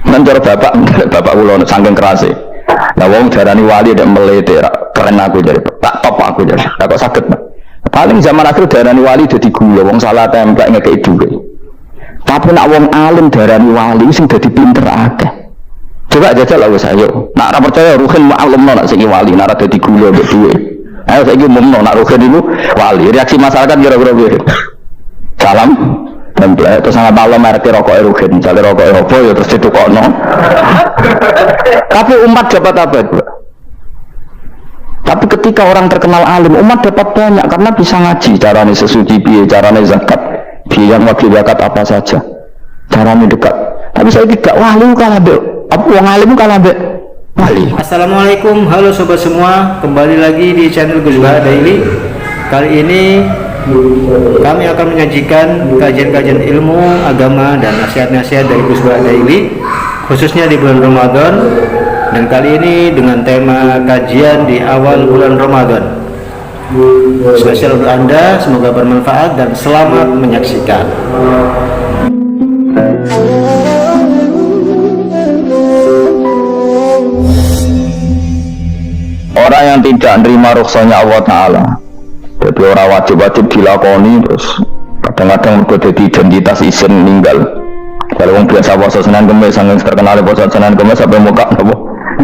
Mentor bapak kula saking kerase. Lah wong darani wali nek melete keren aku jadi. Tak top aku jadi. Lah kok saged. Paling zaman akhir darani wali dadi gula wong salah templek ngekeki dhuwit. Tapi nak wong alim darani wali sing dadi pinter akeh. Coba jajal lah wis ayo. Nak ora percaya Ruhin maklumno nak sing wali nak dadi gula mbek dhuwit. Ayo saiki umumno nak Ruhin iku wali. Reaksi masyarakat kira-kira piye? Salam template terus sangat malam merek rokok Ruhin. Misalnya rokok Eropa ya terus ditukokno. Tapi umat dapat apa itu? Tapi ketika orang terkenal alim, umat dapat banyak karena bisa ngaji. Caranya sesuci piye, caranya zakat, piye yang wajib zakat apa saja, caranya dekat. Tapi saya tidak wali kalah be, apa wong alim kalah be wali. Assalamualaikum, halo sobat semua, kembali lagi di channel Gus Baha Daily. Kali ini kami akan menyajikan kajian-kajian ilmu, agama dan nasihat-nasihat dari Gus Baha Daily, khususnya di bulan Ramadan. Dan kali ini dengan tema kajian di awal bulan Ramadan. Spesial untuk Anda, semoga bermanfaat dan selamat menyaksikan. Orang yang tidak menerima rukhsahnya Allah Ta'ala, jadi orang wajib-wajib dilakoni, terus kadang-kadang berkode identitas isin meninggal. Kalau orang biasa puasa Senin Kemis, yang terkenal puasa Senin Kemis sampai muka apa?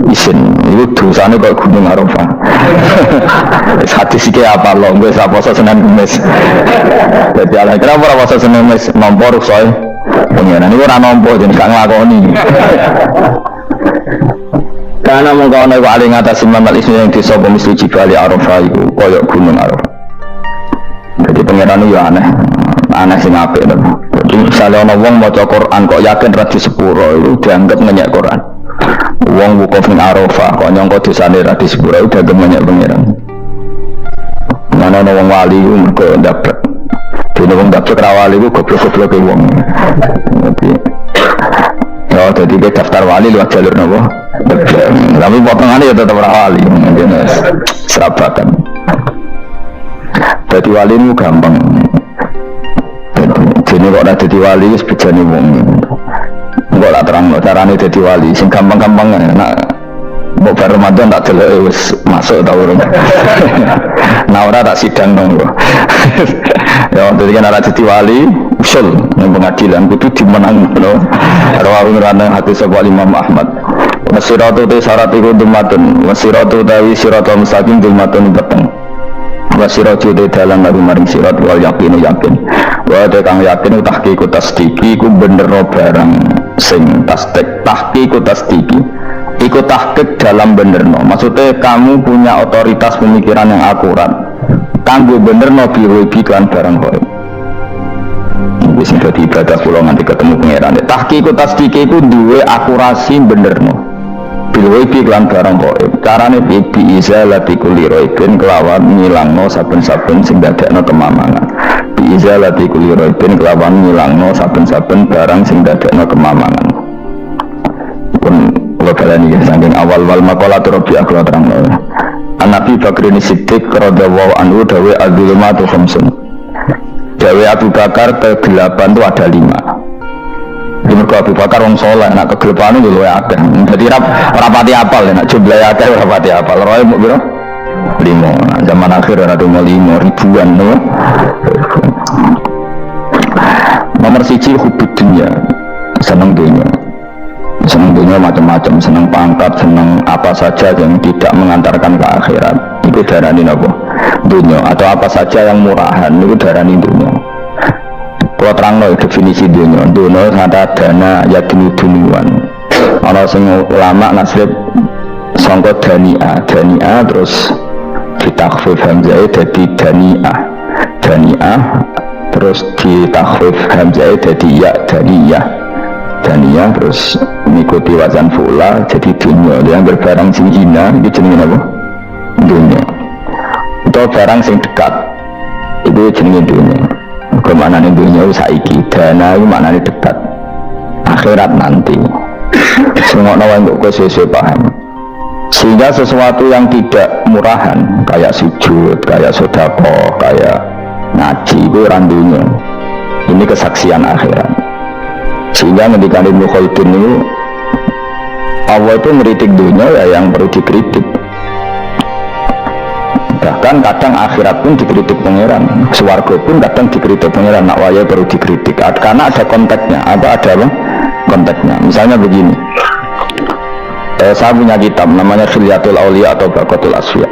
Isin, itu dosanya kayak gunung Arafah. Hadis iki apa lo? Gue sa puasa Senin Kemis. Jadi ala kenapa ora puasa Senin Kemis nampa rukhsah pengiran. Ini ora nampa jadi gak nglakoni. Karena mengkawana wali ngatasi mamal ismi yang disapa misli jibali Arafah itu kaya gunung Arafah. Jadi pengiran itu aneh. Aneh sing apik to. Jadi misalnya ana wong maca Quran kok yakin ra disepuro itu dianggap ngenyek Quran. Wong wukuf ning Arafah kok nyangka dosane ra disepuro itu dianggap ngenyek pengiran. Mana ana wong wali ku mergo ndablek. Dene wong ndablek ra wali ku goblok-gobloke wong. Jadi ke daftar wali lewat jalur napa? Tapi potongannya ya tetap ra wali. Serabakan. Jadi wali itu gampang. Jadi kok ada jadi wali itu sebejane wong. Enggak lah terang carane jadi wali. Sing gampang-gampang nak mbok bar Ramadan tak delok wis masuk ta urung. Nah ora tak sidang dong. Ya jadi kan ada jadi wali usul nang pengadilan kudu dimenang lho. Rawi ngrana hati sapa Imam Ahmad. Wasiratu te syarat iku dumatun. Wasiratu tawi siratal mustaqim dumatun peteng. Wasiratu te dalan lagu maring sirat wal yakin yakin. Wa te kang yakin tahqiqu tasdiki ku bener barang sing tahqiqu tasdiki. Ikut tahqiq dalam benerno. Maksudnya kamu punya otoritas pemikiran yang akurat. Kanggo benerno bihobi kan barang koi. Ini sing dadi ibadah kula nganti ketemu pangeran. Tahqiqu tasdiki ku duwe akurasi benerno. Bihobi kan barang koi. Carane bi izalati kulli raibin kelawan ngilangno saben-saben sing dadekno kemamangan. Bi izalati kulli raibin kelawan ngilangno saben-saben barang sing dadekno kemamangan. Pun kalian ya saking awal wal makalah terapi aku terang Nabi Bakrin Siddiq radhiyallahu anhu dawe al-zulmatu khamsun. Dawe Abu Bakar kegelapan itu ada 5. Di mergo Abu Bakar wong saleh nak kegelapan itu luwih akeh. Dadi rapati apal nak jumlahe akeh rapati apal. Roe mbok piro? 5. Zaman akhir ora ada 5 ribuan no. Nomor 1 hubud dunya. Seneng dunya. Senang dunia macam-macam, senang pangkat, senang apa saja yang tidak mengantarkan ke akhirat. Itu darani apa? Dunia. Atau apa saja yang murahan, itu darani dunia. Kalau terang definisi dunia, dunia ada dana yakin duniawan. Kalau sing ulama nasrib sangka dania terus ditakhfif hamzah jadi dania terus ditakhfif hamzah jadi ya dania terus mengikuti wazan fula jadi dunia. Yang berbarang sing hina itu jenenge apa? Dunia. Atau barang sing dekat itu jenenge dunia. Kemanane dunia saiki, dana itu maknane dekat. Akhirat nanti. Semua wae kok sesuai paham. Sehingga sesuatu yang tidak murahan kayak sujud, kayak sedekah, kayak ngaji itu ora dunia. Ini kesaksian akhirat. Sehingga ketika Ibnu Khaldun itu Allah itu ngeritik dunia ya yang perlu dikritik. Bahkan kadang akhirat pun dikritik pangeran, swarga pun kadang dikritik pangeran, nak waya perlu dikritik karena ada konteksnya. Ada apa? Konteksnya. Misalnya begini, saya punya kitab namanya Khilyatul Auliya atau Baqatul Asfiya.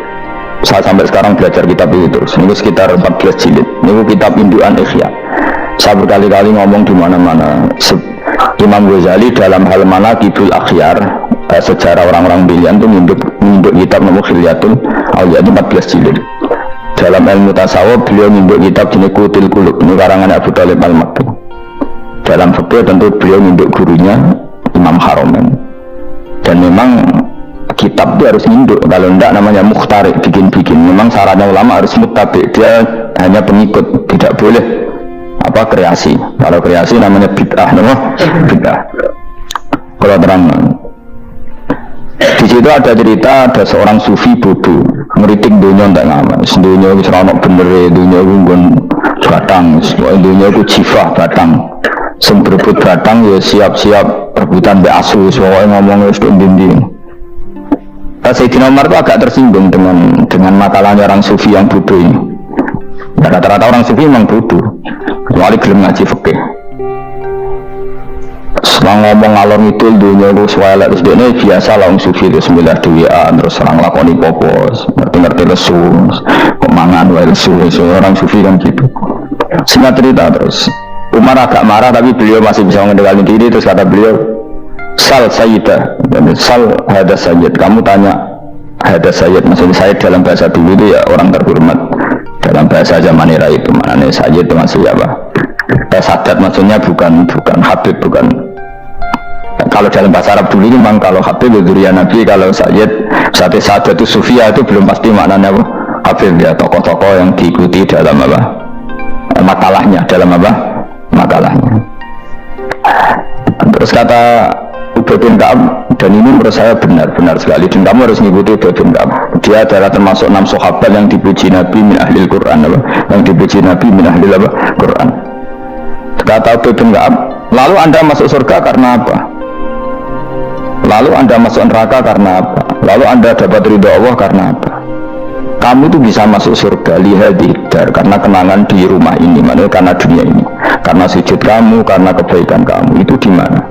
Saya sampai sekarang belajar kitab itu terus. Ini sekitar 14 jilid. Ini kitab induan Ihya. Saya berkali-kali ngomong di mana-mana. Imam Ghazali dalam hal Manaqibul Akhyar, sejarah orang-orang brilian itu menduk kitab namanya Khilyatul Auliya itu 14 jilid. Dalam ilmu tasawuf beliau menduk kitab jenis Qutul Qulub, ini karangan Abu Thalib Al-Makki. Dalam fikih tentu beliau menduk gurunya Imam Haromen. Dan memang kitab itu harus induk, kalau tidak namanya mukhtarik, bikin-bikin. Memang syaratnya ulama harus muttabi, dia hanya pengikut, tidak boleh apa kreasi. Kalau kreasi namanya bid'ah, bid'ah. Kalau terang, di situ ada cerita ada seorang sufi bodoh ngeritik dunia tak ngamal. Dunia itu seronok bener, dunia itu gun batang, dunia itu jifah batang. Berebut batang ya siap-siap rebutan be asu, soalnya ngomong itu dinding. Sayyidina Umar itu agak tersinggung dengan makalahnya orang sufi yang bodoh ini. Rata-rata orang sufi memang bodoh, kecuali gelem ngaji fikih. Selang ngomong ngalor itu dunia itu suara terus dia ini biasa lah orang sufi itu sembilan duaan terus serang lakoni popos, ngerti lesu, kemangan lesu, orang sufi kan gitu. Singkat cerita terus, Umar agak marah tapi beliau masih bisa mengendalikan diri. Terus kata beliau, Sal Sayyidah, Sal Hada Sayyid, kamu tanya Hada Sayyid, maksudnya Sayyid dalam bahasa dulu itu ya orang terhormat. Dalam bahasa zaman era itu maknanya Sayyid itu masih apa? Sadat maksudnya bukan Habib, bukan. Kalau dalam bahasa Arab dulu memang kalau Habib itu durian Nabi, kalau Sayyid Sadat itu Sufia itu belum pasti maknanya apa? Habib ya, tokoh-tokoh yang diikuti dalam apa? Makalahnya, dalam apa? Makalahnya. Terus kata Ubay bin Ka'ab, dan ini menurut saya benar sekali, dan kamu harus mengikuti Ubay bin Ka'ab. Dia adalah termasuk 6 sahabat yang dipuji Nabi min ahlil Quran, apa? Yang dipuji Nabi min ahlil apa? Quran. Kata Ubay bin Ka'ab, lalu Anda masuk surga karena apa? Lalu Anda masuk neraka karena apa? Lalu Anda dapat ridho Allah karena apa? Kamu tuh bisa masuk surga lihadidar karena kenangan di rumah ini, maksudnya karena dunia ini, karena sujud kamu, karena kebaikan kamu. Itu di mana?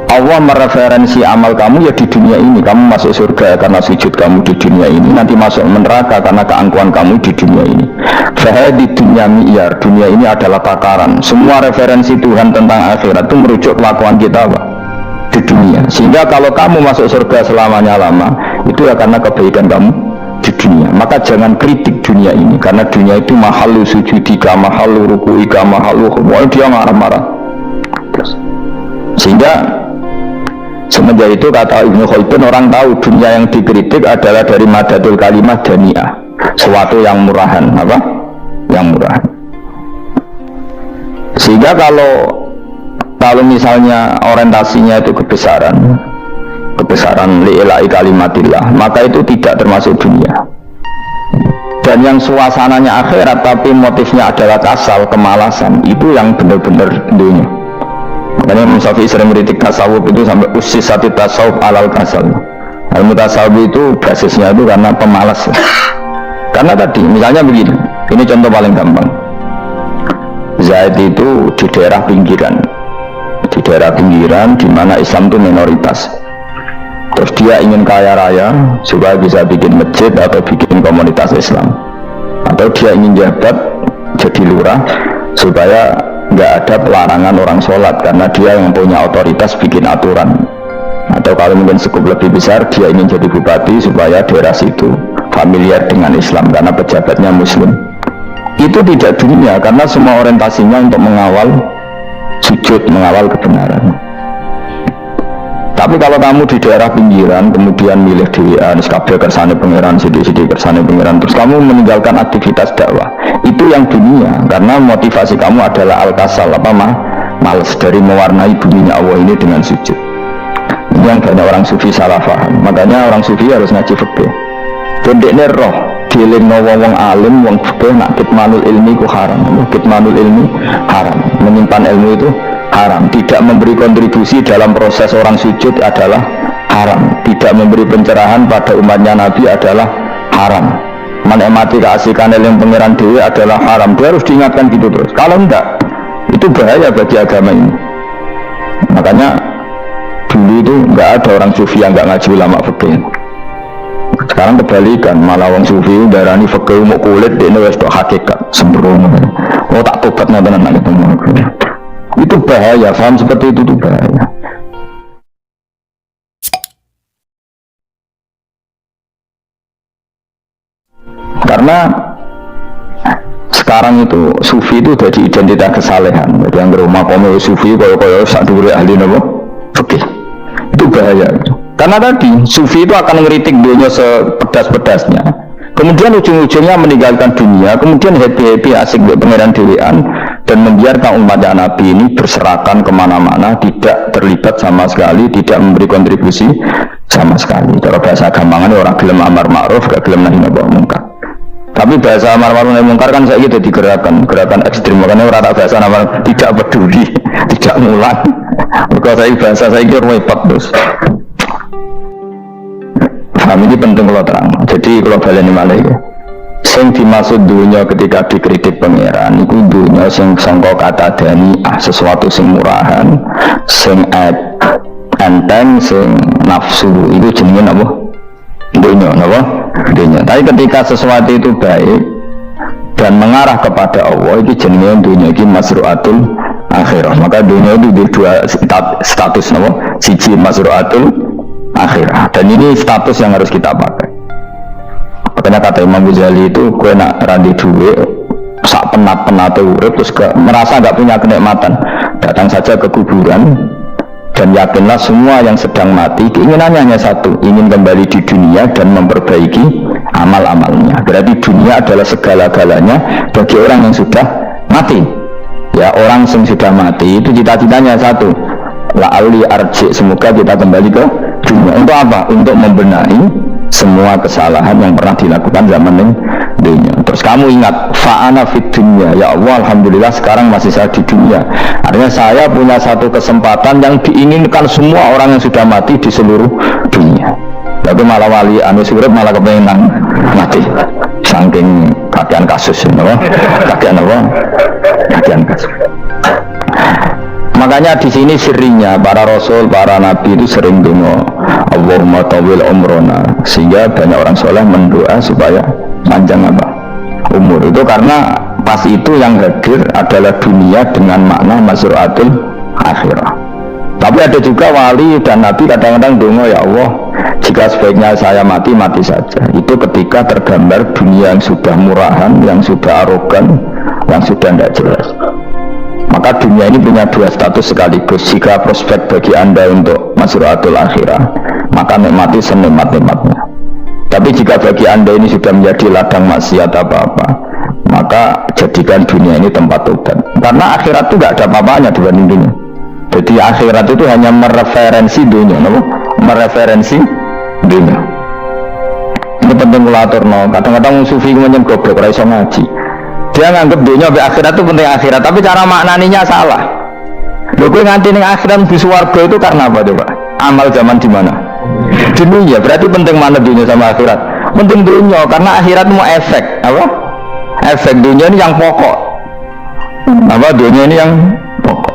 Allah mereferensi amal kamu ya di dunia ini. Kamu masuk surga karena sujud kamu di dunia ini, nanti masuk neraka karena keangkuhan kamu di dunia ini. Fahadi dunia mi'yar, dunia ini adalah takaran. Semua referensi Tuhan tentang akhirat itu merujuk kelakuan kita apa? Di dunia. Sehingga kalau kamu masuk surga selamanya lama, itu ya karena kebaikan kamu di dunia. Maka jangan kritik dunia ini, karena dunia itu mahalu sujudika, mahalu rukuika, mahalu dia marah-marah. Sehingga semenjak itu kata Ibnu Khaldun, orang tahu dunia yang dikritik adalah dari madatul kalimah dani'ah, sesuatu yang murahan, apa? Yang murahan. Sehingga kalau misalnya orientasinya itu kebesaran li'ilai kalimatillah, maka itu tidak termasuk dunia. Dan yang suasananya akhirat tapi motifnya adalah kasal, kemalasan, itu yang benar-benar dunia. Makanya Imam Syafi'i sering meritik tasawuf itu sampai usisati tasawuf alal kasal. Ilmu tasawuf itu basisnya itu karena pemalas. Karena tadi misalnya begini, ini contoh paling gampang. Zaid itu di daerah pinggiran di mana Islam itu minoritas. Terus dia ingin kaya raya supaya bisa bikin masjid atau bikin komunitas Islam, atau dia ingin jabat jadi lurah supaya nggak ada pelarangan orang sholat karena dia yang punya otoritas bikin aturan. Atau kalau mungkin cukup lebih besar, dia ingin jadi bupati supaya daerah situ familiar dengan Islam karena pejabatnya muslim. Itu tidak dunia karena semua orientasinya untuk mengawal sujud, mengawal kebenaran. Tapi kalau kamu di daerah pinggiran kemudian milih dewan, kabeh kersane pangeran, sidik-sidik kersane pangeran, terus kamu meninggalkan aktivitas dakwah, itu yang dunia karena motivasi kamu adalah al-kasal, males dari mewarnai buminya Allah ini dengan sujud. Ini yang banyak orang sufi salah paham. Makanya orang sufi harus ngaji fikih. Dendekne roh dilingno wong alim wong fikih nak kitmanul ilmi ku haram. Kitmanul ilmi haram, menyimpan ilmu itu haram. Tidak memberi kontribusi dalam proses orang sujud adalah haram. Tidak memberi pencerahan pada umatnya Nabi adalah haram. Menikmati keasikan yang pangeran dewi adalah haram. Dia harus diingatkan gitu terus. Kalau enggak, itu bahaya bagi agama ini. Makanya dulu itu enggak ada orang sufi yang enggak ngaji ulama fikih. Sekarang kebalikan, malah orang sufi darani fikih mau kulit dia ini wis hakikat sembrono. Oh tak tobat nanti ketemu. Itu bahaya, paham seperti itu tuh bahaya. Karena sekarang itu sufi itu jadi identitas kesalehan. Jadi yang rumah komo sufi kaya sak dhuwure ahli napa fikih. Itu bahaya. Karena tadi sufi itu akan ngeritik dunia sepedas-pedasnya. Kemudian ujung-ujungnya meninggalkan dunia, kemudian happy-happy asik di pangeran dewean dan membiarkan umatnya Nabi ini berserakan kemana-mana, tidak terlibat sama sekali, tidak memberi kontribusi sama sekali. Kalau bahasa gampangan orang gelem amar ma'ruf, gak gelem nahi munkar. Tapi bahasa amar ma'ruf nahi munkar kan saya gitu gerakan ekstrim, makanya orang tak bahasa amar tidak peduli, tidak ngulang. Kalau saya bahasa saya kira repot terus. Paham, ini penting kalau terang. Jadi kalau baleni malih sing dimaksud dunia ketika dikritik pangeran itu dunia sing sangka kata dani'ah, sesuatu sing murahan, sing enteng, sing nafsu, itu jenenge apa? Dunia, apa? Dunia. Tapi ketika sesuatu itu baik dan mengarah kepada Allah, itu jenenge dunia iki masru'atul akhirah. Maka dunia itu di dua status, apa? Siji masru'atul akhirah, dan ini status yang harus kita pakai. Makanya kata Imam Ghazali itu, gue nak randi duit sak penat-penat urip terus merasa gak punya kenikmatan, datang saja ke kuburan dan yakinlah semua yang sedang mati keinginannya hanya satu, ingin kembali di dunia dan memperbaiki amal-amalnya. Berarti dunia adalah segala-galanya bagi orang yang sudah mati. Ya, orang yang sudah mati itu cita-citanya satu, la'ali arji, semoga kita kembali ke dunia. Untuk apa? Untuk membenahi semua kesalahan yang pernah dilakukan zaman dunia. Terus kamu ingat, fa'ana fid dunya, ya Allah alhamdulillah sekarang masih saya di dunia. Artinya saya punya satu kesempatan yang diinginkan semua orang yang sudah mati di seluruh dunia. Tapi malah wali anu surip malah kepengen mati saking kakean kasus, kakean kasus. Makanya di sini sirinya para rasul, para nabi itu sering donga Allahumma tawil umrona, sehingga banyak orang soleh mendoa supaya panjang apa umur. Itu karena pas itu yang hadir adalah dunia dengan makna masru'atul akhirah. Tapi ada juga wali dan nabi kadang-kadang donga, ya Allah jika sebaiknya saya mati, mati saja. Itu ketika tergambar dunia yang sudah murahan, yang sudah arogan, yang sudah tidak jelas. Maka dunia ini punya dua status sekaligus. Jika prospek bagi anda untuk masru'atul akhirah, maka nikmati senikmat-nikmatnya. Tapi jika bagi anda ini sudah menjadi ladang maksiat apa-apa, maka jadikan dunia ini tempat tobat. Karena akhirat itu gak ada apa-apanya dibanding dunia. Jadi akhirat itu hanya mereferensi dunia, mereferensi dunia. Ini penting kulatur, kadang-kadang sufi kemudian goblok, ora iso ngaji. Dia nganggep dunia sampai akhirat itu penting akhirat, tapi cara maknaninya salah. Loh, gue nganti ning akhirat di swarga itu karena apa coba? Amal zaman di mana? Di dunia. Berarti penting mana dunia sama akhirat? Penting dunia karena akhirat mau efek apa? Efek dunia ini yang pokok. Apa dunia ini yang pokok?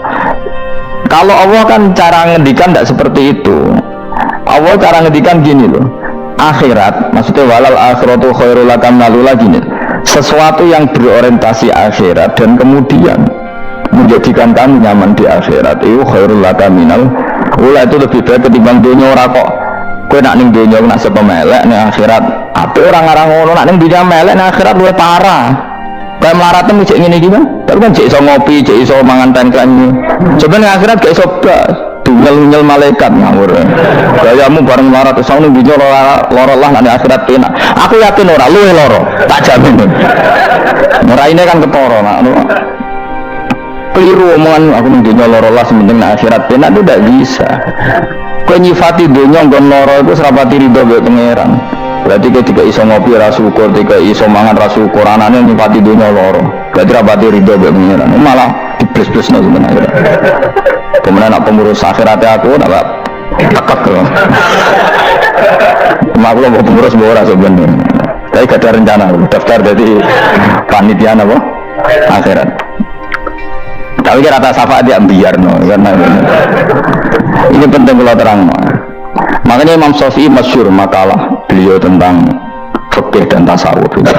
Kalau Allah kan cara ngendikan tidak seperti itu. Allah cara ngendikan gini loh. Akhirat, maksudnya walal akhiratu khairul lakam nalula gini. Sesuatu yang berorientasi akhirat dan kemudian menjadikan kamu nyaman di akhirat itu khairul laka minal ula, itu lebih baik ketimbang dunia. Ora kok kowe nak ning dunia nak sepemelek ning akhirat apa orang ngarang ngono, nak ning dunia melek ning akhirat luwih parah. Kayak melaratnya cek ngene iki kan, tapi kan cek iso ngopi, cek iso mangan tengkleng. Coba ning akhirat gak iso blas, dunyel malaikat ngawur. Gayamu bareng melarat terus ning dunia lara lah ning akhirat enak. Aku yakin ora luwih lara, tak jamin. Ora ini kan ketara nak keliru omongan aku ning dunia lara lah sementing ning akhirat enak itu tidak bisa. Kowe nyifati dunia nggon lara itu serapati ridho mbek pangeran. Berarti ketika iso ngopi ra syukur, ketika iso mangan ra syukur, anane nyifati dunia lara. Berarti rapati ridho mbek pangeran. Malah Dibles-bles no sebenarnya. Kemudian nak pengurus akhiratnya aku nak tekak loh. Mak aku mau pengurus bora sebenarnya. Tapi gak ada rencana daftar jadi panitia apa akhirat. Tapi kira rata syafaat dia biar no karena ini penting kalau terang. Makanya Imam Syafi'i masyhur makalah beliau tentang fikih dan tasawuf itu.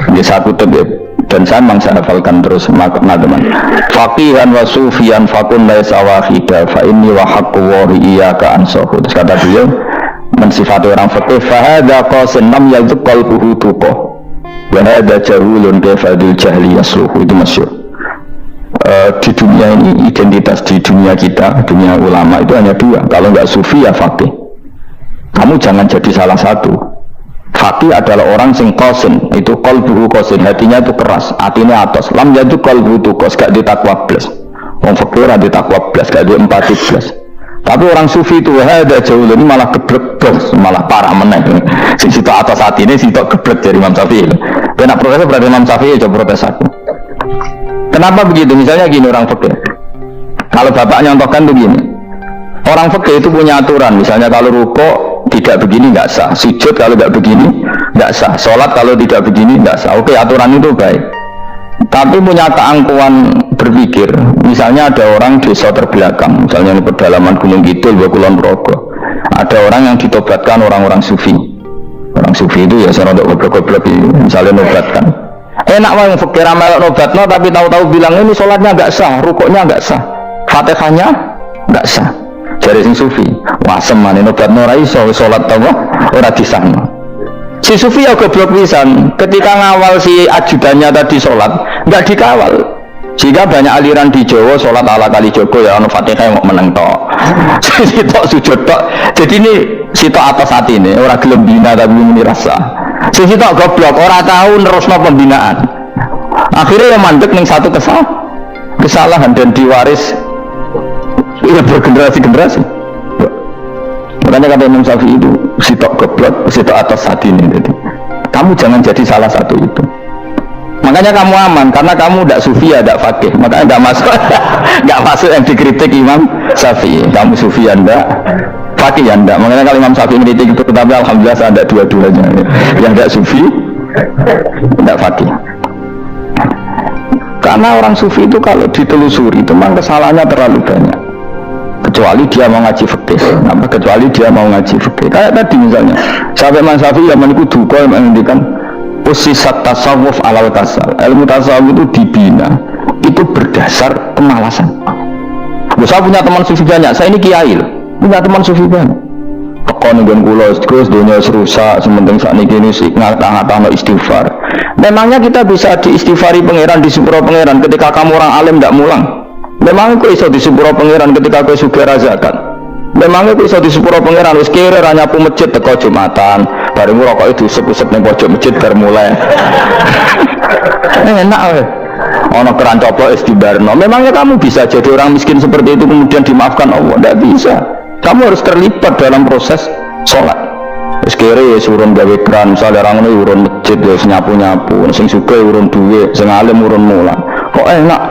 Dia satu tebet dan saya memang saya hafalkan terus makna teman. Faqihan wa sufiyan fakun laisa wahida fa inni wa haqqu wa iyyaka ansahu. Terus kata beliau mensifati orang fikih fa hadza qasin lam yazq qalbuhu tuqa wa hadza jahulun kafadil jahli yasluhu. Itu masyhur. Di dunia ini identitas di dunia kita, dunia ulama itu hanya dua. Kalau nggak sufi ya faqih. Kamu jangan jadi salah satu. Faqih adalah orang sing qasin, itu qalbuhu qasin, hatinya itu keras, hatinya atas. Lam yadu qalbuhu tuqas, gak ditakwa blas. Wong faqih ora ditakwa blas, gak di empati blas. Tapi orang sufi itu ada jauh ini malah geblek blas, malah parah meneh. Sing sitok atas hatine sitok geblek dari Imam Syafi'i. Benak protes berarti Imam Syafi'i coba protes aku. Kenapa begitu? Misalnya gini orang fikih. Kalau bapak nyontohkan tuh gini. Orang fikih itu punya aturan. Misalnya kalau rukuk tidak begini nggak sah. Sujud kalau nggak begini nggak sah. Sholat kalau tidak begini nggak sah. Oke, aturan itu baik. Tapi punya keangkuhan berpikir. Misalnya ada orang desa terbelakang. Misalnya di pedalaman Gunung Kidul, Kulon Progo. Ada orang yang ditobatkan orang-orang sufi. Orang sufi itu ya seorang untuk goblok-goblok misalnya nobatkan. Enak wong fikir amal nobatno tapi tahu-tahu bilang ini sholatnya enggak sah, rukuknya enggak sah, Fatihahnya enggak sah. Jadi sing sufi, wah semane nobatno ora iso sholat ta ora disahno. Si sufi ya goblok pisan, ketika ngawal si ajudannya tadi sholat enggak dikawal. Sehingga banyak aliran di Jawa sholat ala kali Joko ya ono Fatihah mau meneng tok. Sitok sujud tok. Jadi ini sitok atas hati ini, ora gelem bina tapi muni rasa. Sisi tak goblok, orang tahu nerusno pembinaan. Akhirnya yang mandek ning satu kesalahan dan diwaris bergenerasi-generasi. Makanya kata Imam Syafi'i itu sitok goblok, sitok atas hati ini. Jadi, kamu jangan jadi salah satu itu. Makanya kamu aman karena kamu tidak sufi ya tidak fakih. Makanya tidak masuk, nggak masuk yang dikritik Imam Syafi'i. Kamu sufi ya tidak. Fakih ya enggak, makanya kalau Imam Syafi'i kritik itu tetapi alhamdulillah saya ada dua-duanya yang enggak sufi, enggak fakih. Karena orang sufi itu kalau ditelusuri itu memang kesalahannya terlalu banyak. Kecuali dia mau ngaji fikih, kecuali dia mau ngaji fikih. Kayak tadi misalnya, sampai Imam Syafi'i zaman itu duka yang menghentikan usisat tasawuf alal kasal. Ilmu tasawuf itu dibina, itu berdasar kemalasan. Saya punya teman sufi banyak, saya ini kiai loh. Punya teman sufi banget. Kekon dengan kulo, terus dunia serusak, sementing saat ini sih ngatang-ngatang istighfar. Memangnya kita bisa diistighfari pangeran, disepuro pangeran ketika kamu orang alim tidak mulang? Memangnya kok bisa disepuro pangeran ketika kau sugih zakat? Memangnya kok bisa disepuro pangeran wis kira nyapu masjid teko Jumatan, bareng rokok itu usep-usep ning pojok masjid bar mulai. Enak weh. Ono keran coplok istibarno. Memangnya kamu bisa jadi orang miskin seperti itu kemudian dimaafkan Allah? Tidak bisa. Kamu harus terlibat dalam proses sholat. Terus kira ya urun gawe keran, misalnya orang ini urun masjid ya nyapu-nyapu, sing suka urun duit, sing alim urun mulang. Kok enak?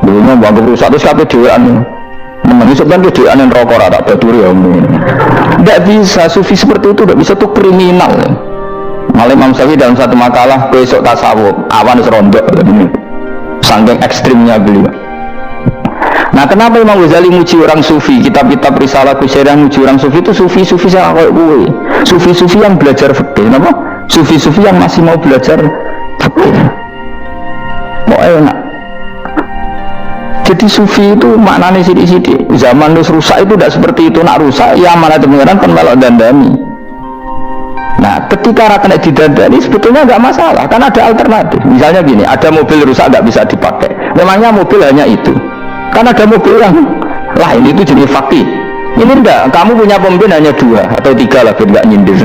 Dulunya bangku rusak terus kabeh dhewean. Menangis kan dhewean yang rokok rata baduri ya. Tidak bisa, sufi seperti itu tidak bisa, tuh kriminal. Malah Imam Syafi'i dalam satu makalah besok tasawuf, awan serondok ini. Saking ekstrimnya beliau. Nah, kenapa Imam Ghazali muji orang sufi? Kitab-kitab risalah Kusyairah muji orang sufi itu sufi-sufi yang kayak gue. Sufi-sufi yang belajar fikih, kenapa? Sufi-sufi yang masih mau belajar fikih. Mau enak. Jadi sufi itu maknanya sidik-sidik. Zaman lu rusak itu tidak seperti itu. Nak rusak, ya malah teman-teman kan melok dandani. Nah, ketika kena didandani sebetulnya nggak masalah, kan ada alternatif. Misalnya gini, ada mobil rusak nggak bisa dipakai. Memangnya mobil hanya itu? Kan ada mobil yang lain itu jenis fakih. Ini enggak, kamu punya pemimpin hanya 2 atau 3 lah, biar nggak nyindir.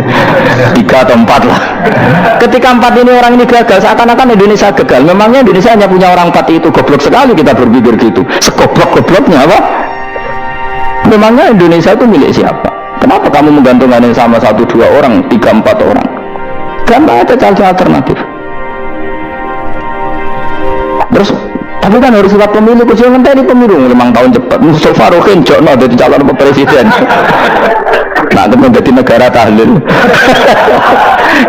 3 atau 4 lah. Ketika 4 ini orang ini gagal, seakan-akan Indonesia gagal. Memangnya Indonesia hanya punya orang 4 itu? Goblok sekali kita berpikir gitu. Segoblok-gobloknya apa? Memangnya Indonesia itu milik siapa? Kenapa kamu menggantungkan sama 1-2 orang, 3-4 orang? Gampang ada cara alternatif. Terus Tapi kan harus lewat pemilu, kecil ngenteni pemilu 5 tahun cepat. Mustafa Rohin jokno jadi calon presiden. Nah, temen jadi negara tahlil.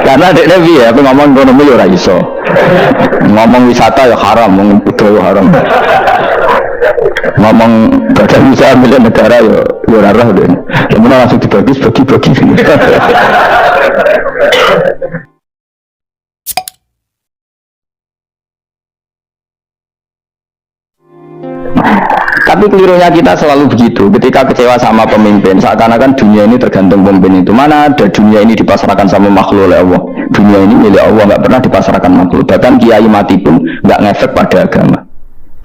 Karena dia nabi ya, tapi ngomong ekonomi ya ora iso. Ngomong wisata ya haram, ngomong budaya haram. Ngomong badan usaha milik negara ya ora roh deh. Kemudian langsung dibagi. Tapi kelirunya kita selalu begitu. Ketika kecewa sama pemimpin, seakan-akan dunia ini tergantung pemimpin itu. Mana ada dunia ini dipasrahkan sama makhluk oleh Allah. Dunia ini milik Allah, nggak pernah dipasrahkan makhluk. Bahkan kiai mati pun nggak ngefek pada agama.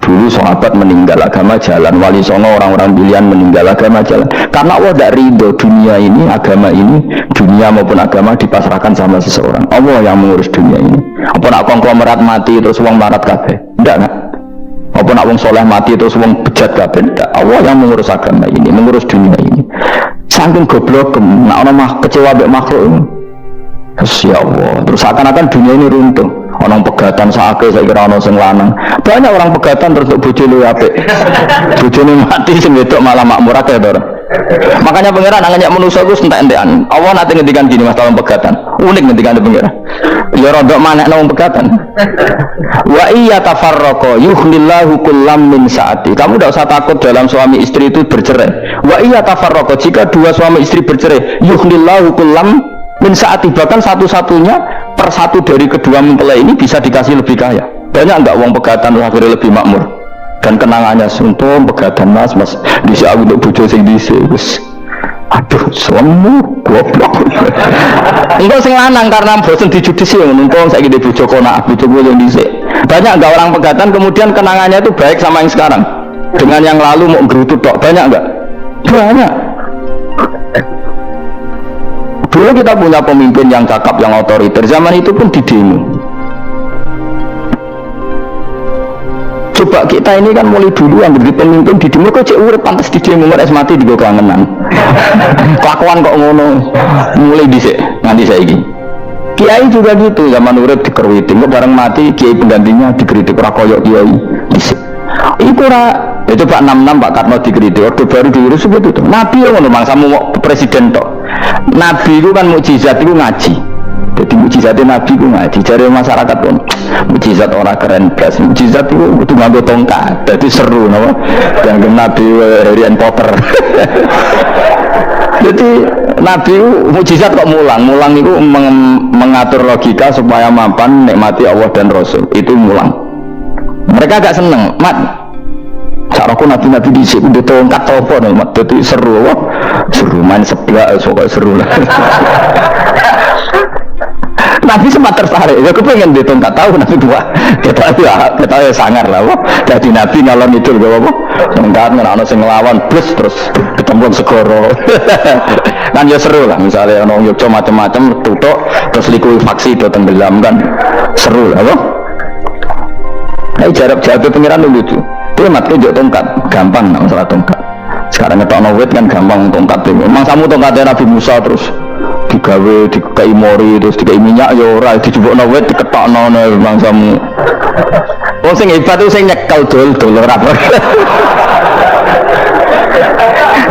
Dulu sahabat meninggal agama jalan, wali songo orang-orang pilihan meninggal agama jalan. Karena Allah tidak ridho dunia ini, agama ini, dunia maupun agama dipasrahkan sama seseorang. Allah yang mengurus dunia ini. Apa nak konglomerat mati terus uang marat kabeh? Tidak kan? Apa nak wong soleh mati terus wong bejat kabeh? Allah yang mengurus agama ini, mengurus dunia ini. Saking goblok, nak orang mah kecewa mbek makhluk ini. Ya Allah, terus akan-akan dunia ini runtuh. Orang pegatan sakit, saya kira orang sing lanang. Banyak orang pegatan terus bojo luwih apik. Bojone mati sing wedok malah makmur akeh to. Makanya pangeran nanya manusia itu entek-entekan. Allah nanti ngendikan gini mas dalam pegatan. Unik ngendikan pangeran. Ya rodok manekno wong pegatan. Wa iya tafarraqa yuhnillahu kullam min saati. Kamu tidak usah takut dalam suami istri itu bercerai. Wa iya tafarraqa, jika dua suami istri bercerai, yuhnillahu kullam min saati, bahkan satu-satunya per satu dari kedua mempelai ini bisa dikasih lebih kaya. Banyak enggak uang pegatan akhirnya lebih makmur dan kenangannya suntung pegatan mas disi aku untuk bojo sing disi wis aduh semua goblok. Enggak sing lanang karena bosen dijudisi nungkong saiki di bojo konak bojo yang disi. Banyak enggak orang pegatan kemudian kenangannya itu baik sama yang sekarang dengan yang lalu mau gerutut tok, banyak enggak? Banyak. Dulu kita punya pemimpin yang cakap, yang otoriter, zaman itu pun di demo. Coba kita ini kan mulai dulu yang jadi pemimpin di demo, kok cek urip pantas di demo, mereka mati di kangenan. Kelakuan kok ngono, mulai dhisik nganti saiki. Kiai juga gitu, zaman urip dikerwiting, kok bareng mati kiai penggantinya dikritik ora koyok kiai dhisik. Iku ora ya coba 66 Pak Karno dikritik, orde baru diurus seperti itu. Nabi ngono mangsamu mau presiden tok. Nabi itu kan mukjizat itu ngaji. Jadi mukjizatnya Nabi itu ngaji. Jadi masyarakat pun mukjizat orang keren blas. Mukjizat itu nganggo tongkat. Jadi seru napa? Dan Nabi Harry Potter. Jadi Nabi itu mukjizat kok mulang itu mengatur logika supaya mapan nikmati Allah dan Rasul. Itu mulang. Mereka agak seneng, mat. Saroku nabi-nabi di sini udah tongkat topo nih, mat. Jadi seru, seru main sebelah, soalnya seru lah. Nabi sempat tertarik, ya aku pengen di tongkat tahu nabi dua, kita ya sangar lah, jadi nabi ngalor itu gak apa, tongkat nggak sing ngelawan, terus ketemu segoro, kan ya seru lah, misalnya orang Yogyo macam-macam, tutup, terus likuifaksi itu tenggelam kan, seru lah, apa? Nah, jarak pengiran lucu. Dia mati jauh tongkat, gampang nggak masalah tongkat. Sekarang ngetok nawet kan gampang tongkat. Memang kamu tongkatnya Nabi Musa terus digawe, dikai mori, terus dikai minyak ya ora, dijubuk nawet, diketok nono memang kamu. Oh sing hebat itu sing nyekel dol ora.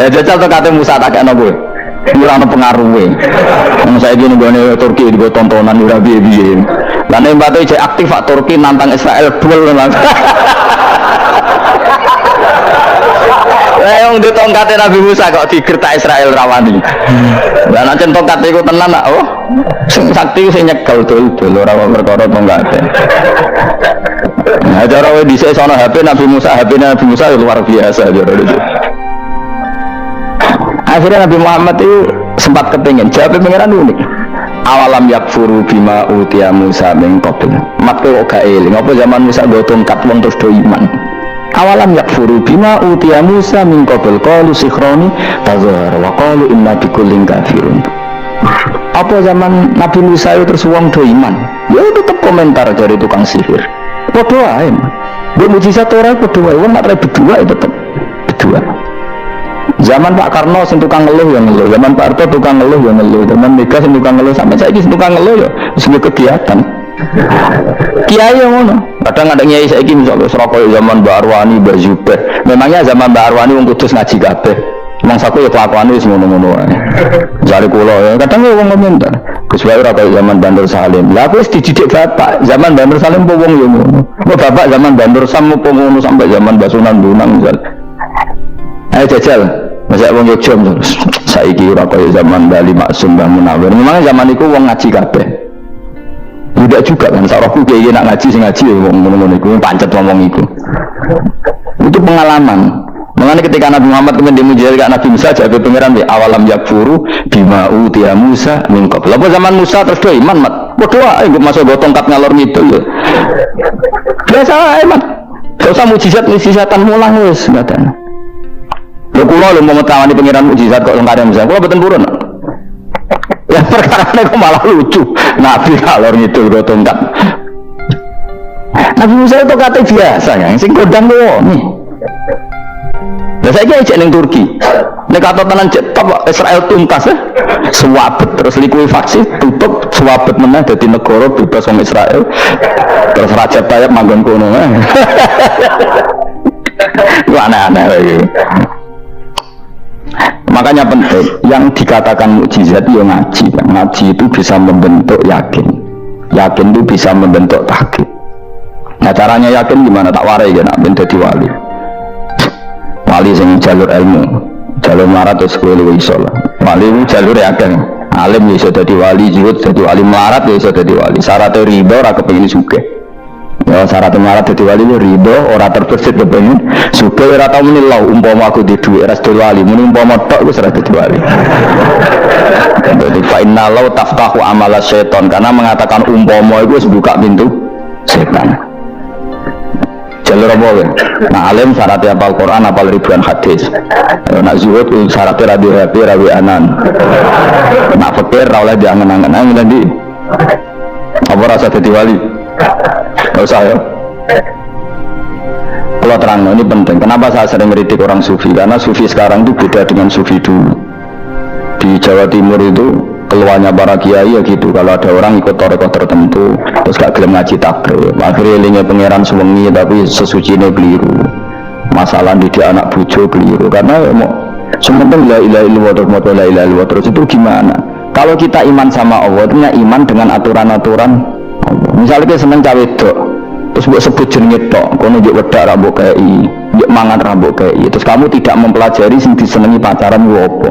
Ya jajal tongkatnya Musa tak kayak nopo. Murah pengaruhnya. Saya gini gue Turki gue tontonan udah biye. Karena yang batu cek aktif Pak Turki nantang Israel duel memang. Yang di tongkatnya Nabi Musa kok digertak Israel rawani. Dan nanti tongkatnya itu tenan nak, oh, sakti sih nyekel dulu rawa berkorot tongkatnya. Nah, cara di sana HP Nabi Musa luar biasa cara itu. Akhirnya Nabi Muhammad itu sempat kepingin jawab pengiran unik. Awalam yakfuru bima utia Musa min qabl. Mate kok gak eling apa zaman Musa go tongkat wong terus do iman. Awalam yakfuru bima utia Musa min qabl qalu sikhroni tazahar wa qalu inna bikullin kafirun. Apa zaman Nabi Musa itu terus wong do iman. Ya tetep komentar dari tukang sihir. Padha ae. Mbok mujizat ora padha wae wong nek berdua itu tetep berdua. Zaman Pak Karno sing tukang ngeluh ya ngeluh, zaman Pak Harto tukang ngeluh ya ngeluh, zaman Mega sing tukang ngeluh, sampai saiki sing tukang ngeluh ya sing kegiatan. Kiai yang ngono, Kadang ada nyai saiki misalnya Surabaya zaman Mbak Arwani, Mbak Zubair. Memangnya zaman Mbak Arwani wong kudus ngaji kabeh. Wong saku ya kelakuane wis ngono-ngono ae. Jare kula ya kadang wong komentar. Gus Bayu ora kaya zaman Bandur Salim. Lah aku wis dididik bapak, zaman Bandur Salim po wong yo ngono. Kok bapak zaman Bandur Sam po ngono sampai zaman Basunan Dunang misal. Ayo jajal. Masa wong Yogya saiki ora kaya zaman Bali Maksum Mbah Munawir. Memangnya zaman iku wong ngaji kabeh. Tidak juga kan, sarahku kayak nak ngaji sing ngaji ya ngomong-ngomong itu, pancet ngomong itu. Itu pengalaman. Mengenai ketika Nabi Muhammad kemudian dimujizakan Nabi Musa jadi pangeran di awalam yakfuru bima utiya Musa min qabl. Apa zaman Musa terus do iman mat. Berdoa ikut masuk go tongkat ngalor gitu ya. Biasa iman. Gak usah mujizatan mulang wis ngaten. Lho kula lho mau ngetahuan pangeran mujizat kok lengkare Musa. Kula boten purun. Ya perkara kok malah lucu. Nabi kalor ngidul go tongkat. Nabi Musa itu kata biasa ya, sing kodang kok nih. Lah saiki ajak ning Turki. Nek kata tenan cetok Israel tuntas ya. Suwabet terus likuifaksi tutup suwabet meneh dadi negara bebas wong Israel. Terus Raja Tayyip manggon kono. Itu aneh-aneh lagi. Makanya penting yang dikatakan mukjizat itu ngaji. Ngaji itu bisa membentuk yakin. Yakin itu bisa membentuk tahqiq. Nah caranya yakin gimana? Tak warai ya nak ben dadi wali. Wali sing jalur ilmu, jalur melarat terus kowe luwih iso lah. Wali itu jalur yakin. Alim ya iso dadi wali, zuhud dadi wali, melarat ya iso dadi wali. Syaratnya ridho ora kepengin sugih. Ya syarat melarat dadi wali itu ridho, ora terbesit kepengin sugih, ora tau muni lho umpama aku di dhuwit ora dadi wali, muni umpama tok wis ora dadi wali. Jadi fa inna law taftahu amala syaiton, karena mengatakan umpama itu wis buka pintu setan. Jalur apa ya? Nah alim syaratnya hafal Quran, hafal ribuan hadis. Nak zuhud syaratnya radio HP, rawi anan. Nak fakir rawleh diangen-angen. Angin tadi apa rasa jadi wali? Gak usah ya. Kalau terang, ini penting. Kenapa saya sering meritik orang sufi? Karena sufi sekarang itu beda dengan sufi dulu. Di Jawa Timur itu keluarnya para kiai ya gitu, kalau ada orang ikut torekoh tertentu terus gak gelem ngaji takrib, akhirnya elinge pangeran sewengi tapi sesucine keliru, masalah didik anak bojo keliru, karena mau sementing la ilaha illallah wa la ilaha illallah terus itu gimana? Kalau kita iman sama Allah, itu iman dengan aturan-aturan Allah. Misalnya kita seneng cawe dok terus buat sebut jenenge tok, kono njuk wedak ra mbok kei, njuk mangan ra mbok kei, terus kamu tidak mempelajari sing disenengi pacaran ku apa?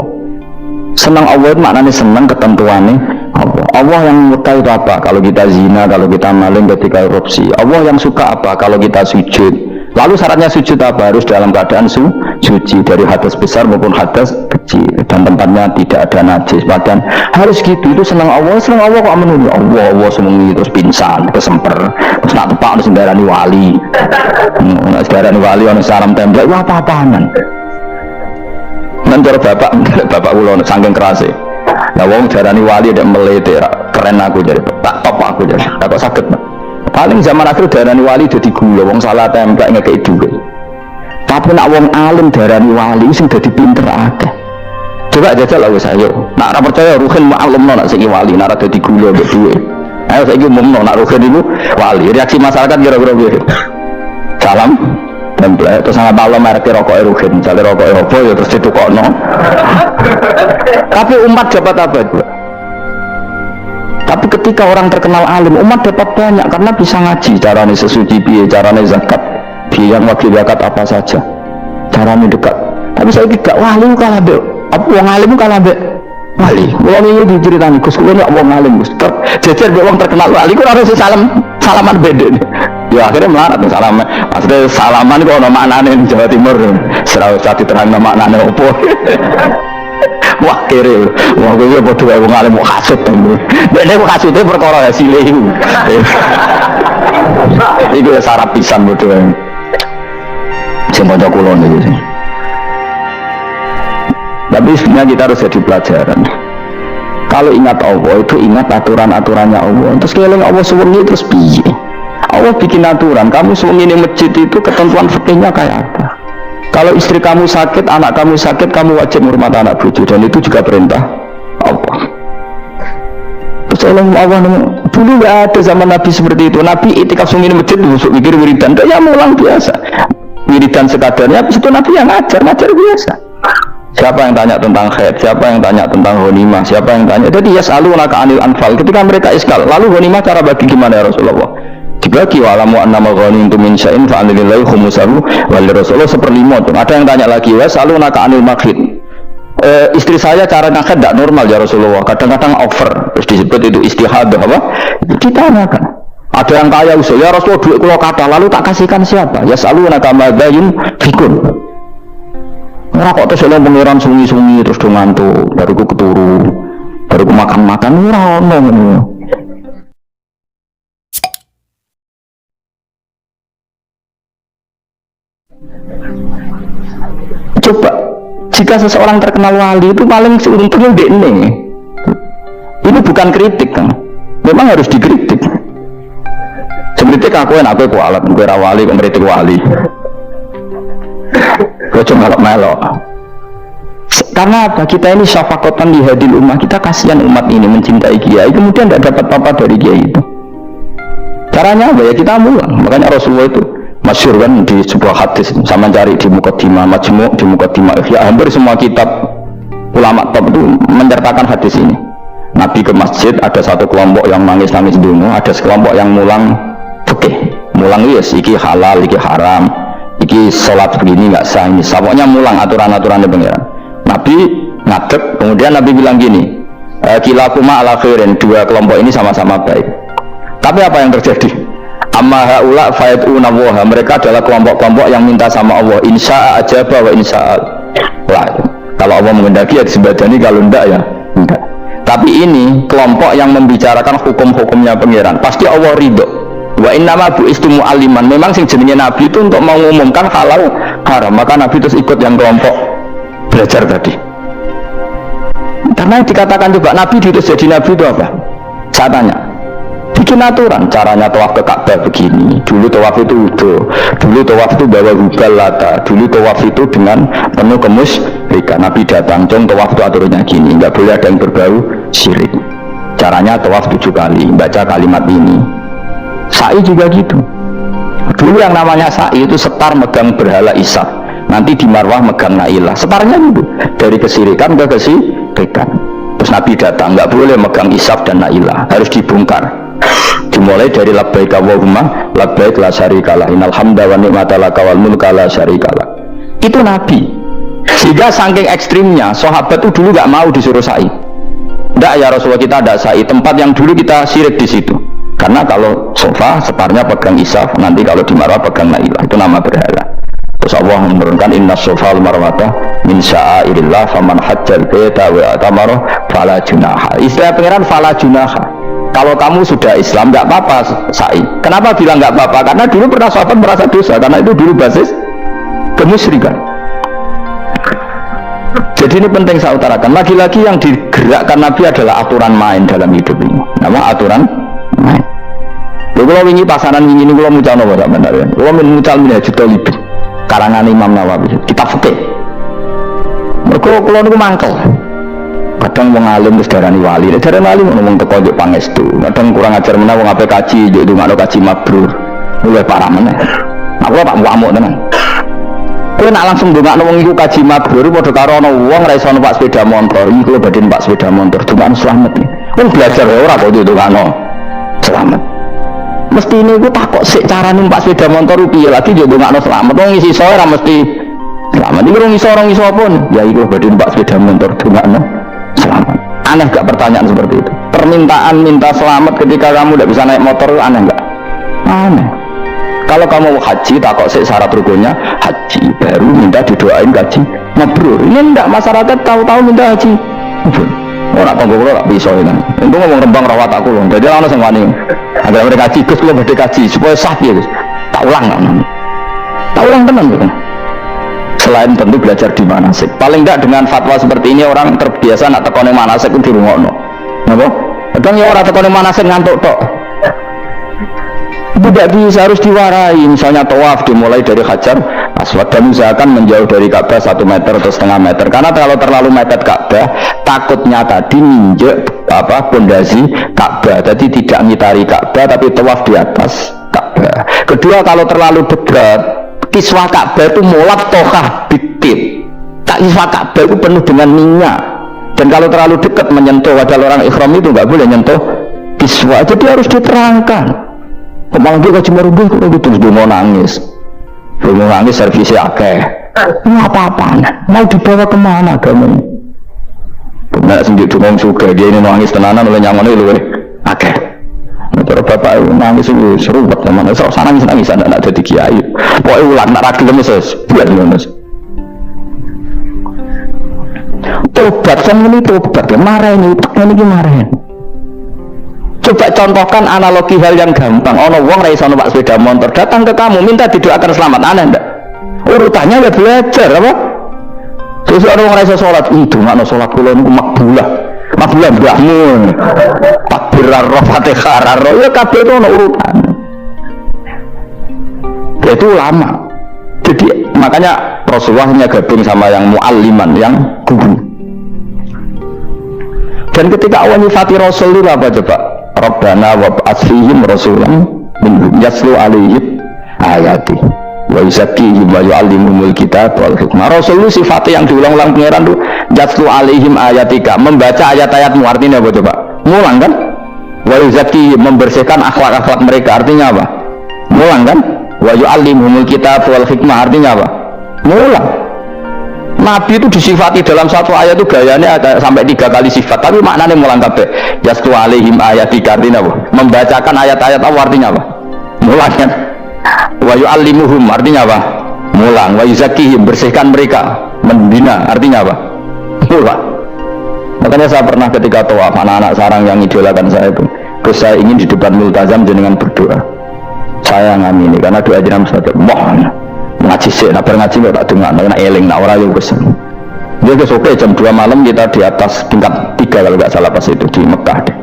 Senang Allah itu maknanya senang ketentuannya Allah. Allah yang murka itu apa? Kalau kita zina, kalau kita maling, ketika korupsi. Allah yang suka apa? Kalau kita sujud. Lalu syaratnya sujud apa? Harus dalam keadaan suci dari hadas besar maupun hadas kecil, dan tempatnya tidak ada najis. Badan harus gitu. Itu senang Allah kok menurut Allah semengi terus pingsan, kesemper, terus nak tepak harus darani wali. Darani wali orang salam tembak. Wah apa-apaanan. Nanti bapak ulo saking kerase. Lah wong jarani wali ada melete keren aku jadi tak top aku jadi. Tak kok sakit. Paling zaman akhir darani wali jadi gula wong salah templek ngekei dhuwit. Tapi nak wong alim darani wali sing dadi pinter akeh. Coba jajal wis ayo. Nak ora percaya ruhin maklumno nak sing wali nak dadi gula mbek dhuwit. Ayo saiki umumno nak ruhin iku wali. Reaksi masyarakat kira-kira piye? Salam template terus sangat malam merek rokok erugen misalnya rokok apa ya terus ditukokno. Tapi umat dapat apa juga? Tapi ketika orang terkenal alim, umat dapat banyak karena bisa ngaji caranya sesuci piye, caranya zakat piye, yang wakil zakat apa saja, caranya dekat. Tapi saya tidak wali kalah be, apa wong alim kalah be wali. Wong ini diceritani Gus kuwi nek wong alim Gus jejer be wong terkenal wali ku harus salaman beda. Ya akhirnya melarat salaman. Maksudnya salaman kok ada maknanya di Jawa Timur. Serau satu terang maknanya apa? Wah kere. Wah gue bodoh kayak wong alim mau kasut. Dia mau kasutnya perkara hasilnya itu. Itu sarap pisan bodoh. Semuanya kulon itu sih. Tapi sebenarnya kita harus jadi pelajaran. Kalau ingat Allah itu ingat aturan-aturannya Allah. Terus keling Allah suwengi terus piye? Allah bikin aturan, kamu suami ini masjid itu ketentuan fikihnya kayak apa? Kalau istri kamu sakit, anak kamu sakit, kamu wajib menghormati anak bojo, dan itu juga perintah Allah. Terus Percaya Allah dulu nggak ada zaman Nabi seperti itu. Nabi itikaf sungi masjid busuk mikir wiridan, ya mulang biasa. Wiridan sekadarnya, habis itu Nabi yang ngajar biasa. Siapa yang tanya tentang khair, siapa yang tanya tentang ghanimah, siapa yang tanya. Jadi yas'alunaka 'anil anfal. Ketika mereka iskal, lalu ghanimah cara bagi gimana ya Rasulullah? Dibagi wa'lamu annama ghanimtum min syai'in fa'anilillahi khumusahu wal Rasulullah 1/5. Ada yang tanya lagi, yas'alunaka 'anil maghid. Istri saya cara ngakad tidak normal ya Rasulullah, kadang-kadang over, terus disebut itu istihadah apa? Ditanyakan. Ada yang kaya usul, ya Rasulullah duit kalau kata lalu tak kasihkan siapa? Yas'alunaka madza yunfikun. Ora kok terus oleh pangeran sungi-sungi terus do ngantuk, baru ku keturu, baru ku makan-makan ora ono ngono. Coba jika seseorang terkenal wali itu paling seuntungnya dekne. Ini bukan kritik kan, memang harus dikritik. Sebenarnya aku kualat, aku wali, kritik wali. Kau cuma melok. Karena apa? Kita ini syafakotan di hadil ummah, kita kasihan umat ini mencintai kiai, kemudian tidak dapat apa dari kiai itu. Caranya apa ya? Kita mulang. Makanya Rasulullah itu masyhur kan di sebuah hadis, sama cari di Muqaddimah Majmu', di Muqaddimah Ihya, hampir semua kitab ulama top itu menyertakan hadis ini. Nabi ke masjid, ada satu kelompok yang nangis-nangis dulu, ada sekelompok yang mulang fikih. Mulang yes, iki halal, iki haram, iki sholat begini nggak sah, ini pokoknya mulang aturan-aturannya pengiran. Nabi ngadeg, kemudian Nabi bilang gini, kilakuma ala khairin, dua kelompok ini sama-sama baik. Tapi apa yang terjadi? Amma haula fayat'una waha, mereka adalah kelompok-kelompok yang minta sama Allah, insya'a ajaba wa insya'a la. Kalau Allah menghendaki ya disembadani, kalau enggak ya enggak. Tapi ini kelompok yang membicarakan hukum-hukumnya pengiran, pasti Allah ridho. Wa innama bu'istu mu'alliman, memang sing jenenge Nabi itu untuk mengumumkan halal haram, maka Nabi terus ikut yang kelompok belajar tadi. Karena dikatakan coba Nabi diutus jadi Nabi itu apa? Saya tanya, bikin aturan, caranya tawaf ke Ka'bah begini, dulu tawaf itu udo, dulu tawaf itu bawa hubal lata, dulu tawaf itu dengan penuh kemusyrikan. Nabi datang, cung tawaf itu aturannya gini, nggak boleh ada yang berbau syirik. Caranya tawaf 7 kali, baca kalimat ini. Sa'i juga gitu. Dulu yang namanya sa'i itu setar megang berhala Isa, nanti di Marwah megang Nailah, setarnya gitu, dari kesirikan ke kesirikan. Terus Nabi datang, nggak boleh megang Isaf dan Nailah, harus dibongkar. Dimulai dari labbaik Allahumma labbaik la syarikalah innal hamda wa ni'mata laka wal mulka la syarikalah. Itu Nabi. Sehingga saking ekstrimnya sahabat itu dulu nggak mau disuruh sa'i. Nggak ya Rasulullah, kita ada sa'i, tempat yang dulu kita syirik di situ. Karena kalau sofa separnya pegang Isaf, nanti kalau di Marwah pegang Nailah, itu nama berhala. Terus Allah menurunkan inna sofa al marwata min sya'airillah faman hajjal baita wa atamara fala junaha. Istilah pengiran fala junaha. Kalau kamu sudah Islam nggak apa-apa sa'i. Kenapa bilang nggak apa-apa? Karena dulu pernah sahabat merasa dosa, karena itu dulu basis kemusyrikan. Jadi ini penting saya utarakan. Lagi-lagi yang digerakkan Nabi adalah aturan main dalam hidup ini. Nama aturan main. Kalau wingi pasaran wingi ini kalau mucal nopo tak benar ya. Kalau mucal Minhajul Talibin karangan Imam Nawawi, kita fikih. Mereka kalau niku mangkel. Kadang wong alim wis darani wali, darani wali ngomong teko njuk pangestu. Kadang kurang ajar meneh wong ape kaji, njuk ndongakno kaji mabrur. Luwih parah meneh. Aku tak ngamuk tenan. Kowe nak langsung ndongakno wong iku kaji mabrur padha karo ana wong ra iso numpak sepeda motor. Iki kula badhe numpak sepeda motor, ndongakno slamet. Wong belajar ora kok ndongakno slamet. Mesti ini gue takut sih cara numpak sepeda motor piye lagi juga nggak selamat. Wong isi sore mesti selamat. Ini orang iso pun ya itu berarti numpak sepeda motor tuh nggak selamat. Aneh gak pertanyaan seperti itu? Permintaan minta selamat ketika kamu tidak bisa naik motor aneh nggak? Aneh. Kalau kamu haji takut sih syarat rukunnya haji, baru minta didoain haji mabrur. Ini enggak, masyarakat tahu-tahu minta haji mabrur. Orang tanggung gue tak bisa itu. Itu ngomong Rembang rawat aku loh. Jadi orang yang wani agar mereka kaji, Gus lo berdek kaji supaya sah ya Gus. Tak ulang tenang gitu. Selain tentu belajar di manasik. Paling enggak dengan fatwa seperti ini orang terbiasa nak tekone manasik itu dirungokno. Napa? Kadang ya orang tekone manasik ngantuk tok. Tidak bisa, harus diwarai. Misalnya tawaf dimulai dari Hajar Aswad, dan usahakan menjauh dari Ka'bah 1 meter atau setengah meter, karena kalau terlalu mepet Ka'bah takutnya tadi nginjek pondasi Ka'bah, jadi tidak ngitari Ka'bah tapi tawaf di atas Ka'bah. Kedua, kalau terlalu dekat kiswah Ka'bah itu mulat tohah bibit, tak kiswah Ka'bah itu penuh dengan minyak, dan kalau terlalu dekat menyentuh, padahal orang ikhram itu nggak boleh nyentuh kiswah, jadi harus diterangkan. Kemarin dia cuma rubuh gitu, terus dia mau nangis servisnya akeh. Ini apa-apaan? Mau dibawa kemana agama ini? Benar sendiri cuma suka dia ini nangis tenanan oleh nyaman itu akeh. Kalau bapak itu nangis itu seru banget teman. Saya nangis anak jadi kiai. Pokoknya ulang nak ragil meses buat meses. Tobat kan ini tobat ya marah ini marahin. Coba contohkan analogi hal yang gampang. Ono wong ra iso numpak sepeda motor datang ke kamu minta didoakan selamat, aneh ndak? Urutannya ya belajar apa? Terus ono wong ra iso salat, itu makna salat kula niku makbulah mbahmu. Takbir ar-roh Fatihah ar-roh ya kabeh itu ono urutan. Itu ulama. Jadi makanya Rasulullah hanya gabung sama yang mualliman, yang guru. Dan ketika awal nyifati Rasul itu apa coba? Rabbana wab'ats fihim rasulan minhum yatlu alaihim ayati wa yuzakkihim wa yu'allimuhumul kitab wal hikmah. Rasul itu sifatnya yang diulang-ulang pangeran itu yatlu alaihim ayatika, membaca ayat-ayatmu, artinya apa coba? Ngulang kan? Wa yuzakkihim, membersihkan akhlak-akhlak mereka, artinya apa? Ngulang kan? Wa yu'allimuhumul kitab wal hikmah, artinya apa? Ngulang. Nabi itu disifati dalam satu ayat itu gayanya ada sampai 3 kali sifat, tapi maknanya mulang kabeh. Yastu alaihim ayatika, artinya apa? Membacakan ayat-ayat Allah, artinya apa? Mulang kan? Wa yu'allimuhum, artinya apa? Mulang. Wa yuzakkihim, bersihkan mereka, membina, artinya apa? Mulang. Makanya saya pernah ketika tawaf, anak-anak sarang yang idolakan saya itu, terus saya ingin di depan multazam jenengan berdoa. Saya ngamini karena doa jenengan saja mohon ngaji sih, nak ngaji nggak tak dengar, nak eling, nak orang yang besar. Dia ke sore jam 2 malam kita di atas tingkat 3 kalau nggak salah pas itu di Mekah deh.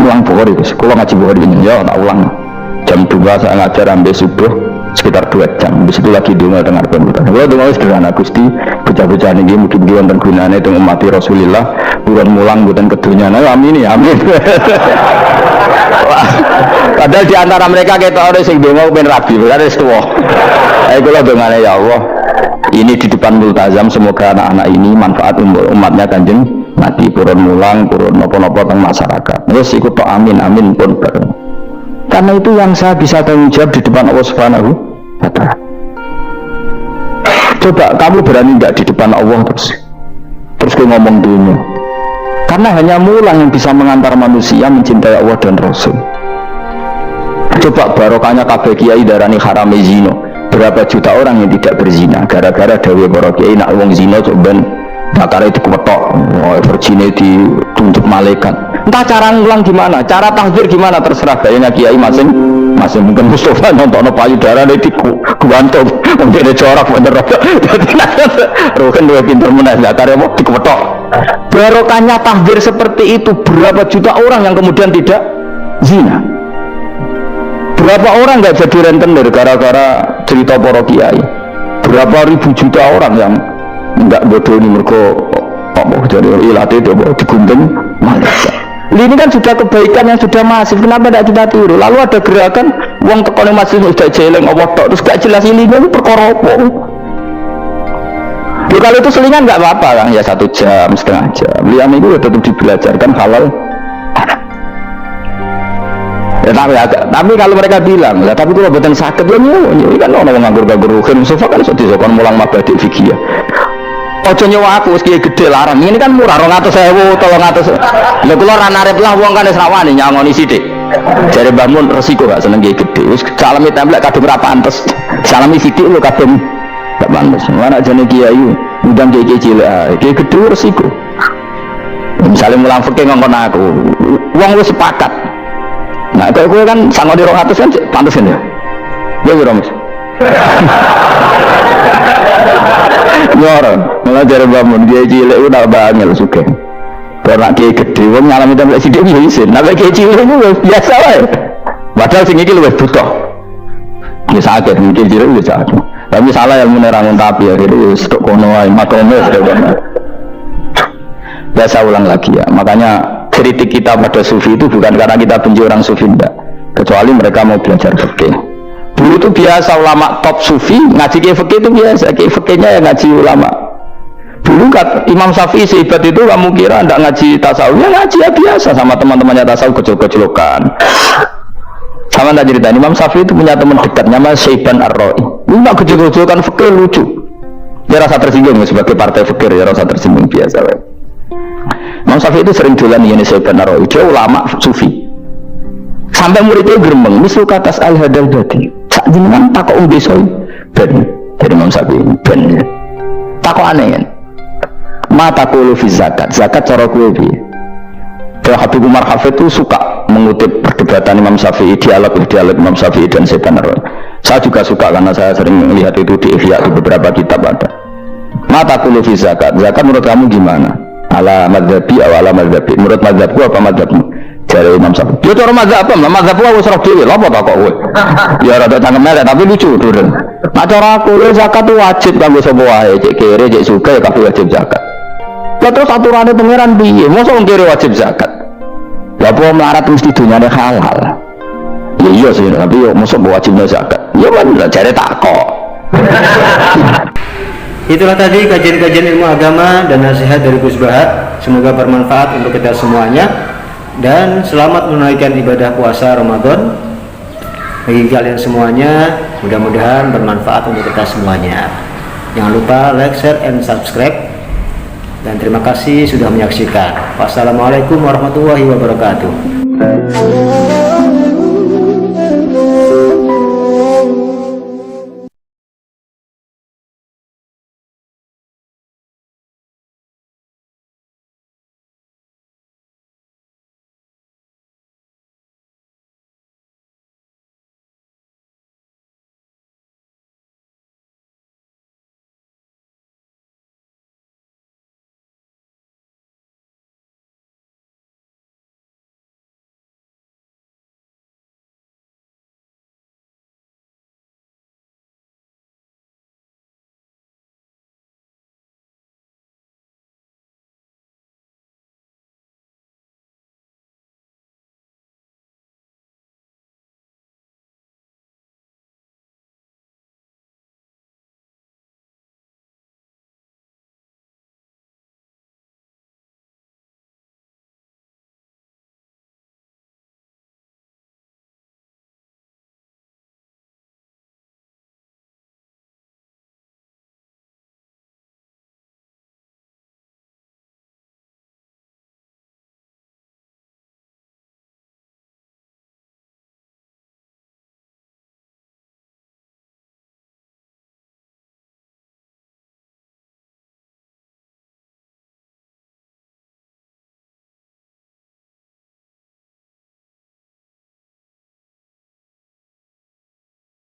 Ulang Bukhari itu, kalau ngaji Bukhari ini ya tak ulang. Jam 2 saya ngajar sampai subuh sekitar 2 jam. Habis itu lagi dengar pemerintah. Kalau dengar sederhana Gusti, bocah-bocah ini mudah-mudahan dan gunanya itu umat Rasulullah, bukan mulang bukan kedunya. Nah, amin ya amin. Padahal di antara mereka kita orang yang dengar ben rabi, ada setua. Ayo kalau dengannya ya Allah, ini di depan multazam semoga anak-anak ini manfaat umatnya Kanjeng Nabi, purun mulang, purun nopo-nopo tentang masyarakat. Terus ikut tok amin pun bareng. Karena itu yang saya bisa tanggung jawab di depan Allah Subhanahu wa Ta'ala. Coba kamu berani nggak di depan Allah terus ngomong dunia? Karena hanya mulang yang bisa mengantar manusia mencintai Allah dan Rasul. Coba barokahnya kabeh kiai darani harame zina. Berapa juta orang yang tidak berzina gara-gara dawe para kiai nak wong zina coba bakar itu kewetok, virginnya dituntut malaikat. Entah cara ngulang gimana, cara tahdzir gimana terserah gayanya kiai masing mungkin Mustafa nonton payudara itu kuantum mungkin ada corak bener rokan dua pinter menang karya mau dikewetok. Barokahnya tahdzir seperti itu, berapa juta orang yang kemudian tidak zina. Berapa orang nggak jadi rentenir gara-gara cerita para kiai? Berapa ribu juta orang yang nggak bodoh ini mereka mau jadi ilat itu mau digunting malaikat. Ini kan sudah kebaikan yang sudah masif, kenapa tidak kita tiru? Lalu ada gerakan uang tekone masih sudah jeleng Allah tok, terus gak jelas ini perkara apa? Kalau itu selingan nggak apa-apa kan, ya 1 jam, setengah jam. Liam itu tetap dibelajarkan halal. Ya, tapi kalau mereka bilang, ya, tapi kalau buatan sakit ya ini kan orang nganggur-nganggur ruhin sofa kan sudah disokon mulang mabadi fikih ya. Ojo nyewa aku kiai gede larang. Ini kan murah 200.000, 300. Lha kula ra narep lah wong kan wis rawani nyangoni sithik. Jare Mbah Mun resiko gak seneng kiai gede. Wis salami templek kadung ra pantes. Salami sithik lho kadung gak pantes. Ana jane kiai undang kiai cilik, kiai gede resiko. Misalnya mulang fikih ngongkon aku, wong wis sepakat. Nah, kalau gue kan sangat di 200 kan pantas kan ya? Ya gue Mas. Nyorong, malah dari bangun dia cilik udah banget suka. Karena kiai gede, gue ngalami tempat sidik bisa isin. Nah, kiai cilik itu biasa lah. Padahal sing iki luwih butuh. Ya sakit, mungkin cilik luwih sakit. Tapi salah ilmu nerangun tapi ya, jadi stok kono ae makome sudah. Ya saya ulang lagi ya, makanya kritik kita pada sufi itu bukan karena kita benci orang sufi, enggak. Kecuali mereka mau belajar fikih. Dulu itu biasa ulama top sufi ngaji kiai fikih itu biasa, kiai fikihnya ya ngaji ulama. Dulu kan Imam Syafi'i sehebat itu kamu kira enggak ngaji tasawuf, ya ngaji ya biasa sama teman-temannya tasawuf kecil-kecilokan. Sama tak cerita, Imam Syafi'i itu punya teman dekat namanya Syaiban Ar-Ra'i. Ini tak kecil-kecilokan fikih lucu. Dia rasa tersinggung sebagai partai fikih, ya rasa tersinggung biasa. Imam Syafi'i itu sering dolan ini Syaiban Ar-Ra'i, dia ulama sufi. Sampai muridnya geremeng, misal katas al-hadal dadi. Sak jenengan takok besoi ben dari Imam Syafi'i ben. Takok aneh kan. Mata kulu fi zakat, zakat cara kowe piye? Habib Umar Hafid itu suka mengutip perdebatan Imam Syafi'i, dialog Imam Syafi'i dan Syaiban Ar-Ra'i. Saya juga suka karena saya sering melihat itu di Ihya, di beberapa kitab ada. Mata kulu fi zakat, zakat menurut kamu gimana? Ala madzhabi atau ala madzhabi? Menurut madzhabku apa madzhabmu? Dari Imam Syafi'i. Dia cara madzhab apa? Madzhabku aku serok dhewe, lha apa tak kok kowe? Ya rada cangkem elek tapi lucu durung. Nah cara aku zakat itu wajib kanggo sapa wae, cek kere, cek suka ya kabeh wajib zakat. Lah terus aturane pangeran piye? Mosok wong kere wajib zakat? Lah apa melarat mesti dunyane halal. Ya iya sih, tapi yo mosok wajibnya zakat. Ya bener jare takok. Itulah tadi kajian-kajian ilmu agama dan nasihat dari Gus Bahar. Semoga bermanfaat untuk kita semuanya dan selamat menunaikan ibadah puasa Ramadan bagi kalian semuanya. Mudah-mudahan bermanfaat untuk kita semuanya. Jangan lupa like, share, and subscribe. Dan terima kasih sudah menyaksikan. Wassalamualaikum warahmatullahi wabarakatuh.